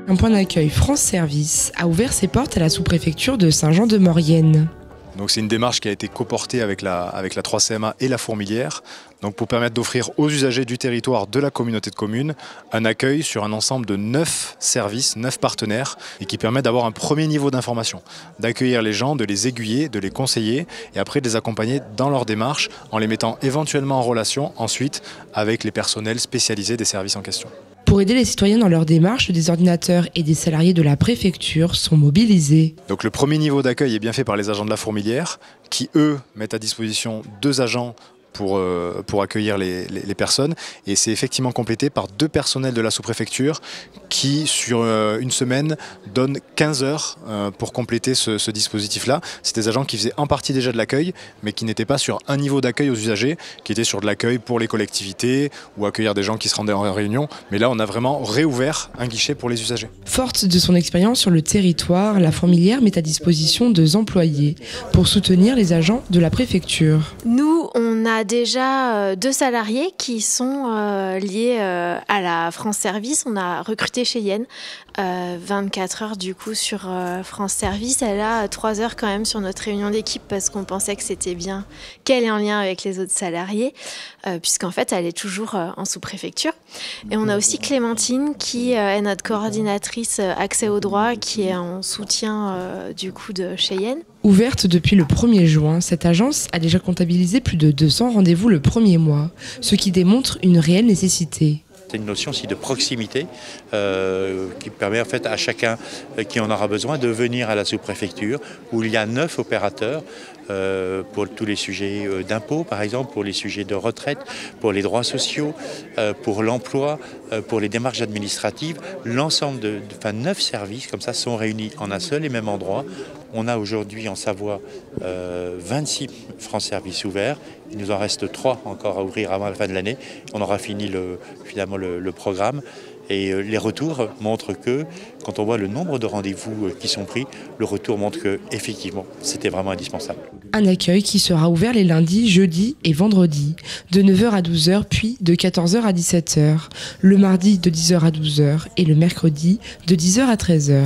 Un point d'accueil France Service a ouvert ses portes à la sous-préfecture de Saint-Jean-de-Maurienne. Donc c'est une démarche qui a été coportée avec la 3CMA et la Fourmilière, donc pour permettre d'offrir aux usagers du territoire de la communauté de communes un accueil sur un ensemble de 9 services, 9 partenaires, et qui permet d'avoir un premier niveau d'information, d'accueillir les gens, de les aiguiller, de les conseiller, et après de les accompagner dans leur démarche en les mettant éventuellement en relation ensuite avec les personnels spécialisés des services en question. Pour aider les citoyens dans leur démarche, des ordinateurs et des salariés de la préfecture sont mobilisés. Donc le premier niveau d'accueil est bien fait par les agents de la Fourmilière qui, eux, mettent à disposition 2 agents pour accueillir les personnes. Et c'est effectivement complété par 2 personnels de la sous-préfecture qui, sur une semaine, donnent 15 heures pour compléter ce dispositif-là. C'est des agents qui faisaient en partie déjà de l'accueil, mais qui n'étaient pas sur un niveau d'accueil aux usagers, qui étaient sur de l'accueil pour les collectivités ou accueillir des gens qui se rendaient en réunion. Mais là, on a vraiment réouvert un guichet pour les usagers. Forte de son expérience sur le territoire, la Fourmilière met à disposition 2 employés pour soutenir les agents de la préfecture. Nous, on a déjà 2 salariés qui sont liés à la France Service. On a recruté Cheyenne, 24 heures du coup sur France Service. Elle a 3 heures quand même sur notre réunion d'équipe parce qu'on pensait que c'était bien qu'elle est en lien avec les autres salariés, puisqu'en fait elle est toujours en sous-préfecture. Et on a aussi Clémentine qui est notre coordinatrice accès au droit, qui est en soutien du coup de Cheyenne. Ouverte depuis le 1er juin, cette agence a déjà comptabilisé plus de 200 rendez-vous le premier mois, ce qui démontre une réelle nécessité. C'est une notion aussi de proximité qui permet en fait à chacun qui en aura besoin de venir à la sous-préfecture où il y a 9 opérateurs pour tous les sujets d'impôts par exemple, pour les sujets de retraite, pour les droits sociaux, pour l'emploi, pour les démarches administratives. L'ensemble de 9 services comme ça sont réunis en un seul et même endroit. On a aujourd'hui en Savoie 26 France Service ouverts. Il nous en reste 3 encore à ouvrir avant la fin de l'année. On aura fini finalement le programme. Et les retours montrent que, quand on voit le nombre de rendez-vous qui sont pris, le retour montre qu'effectivement, c'était vraiment indispensable. Un accueil qui sera ouvert les lundis, jeudis et vendredis, de 9h à 12h, puis de 14h à 17h, le mardi de 10h à 12h et le mercredi de 10h à 13h.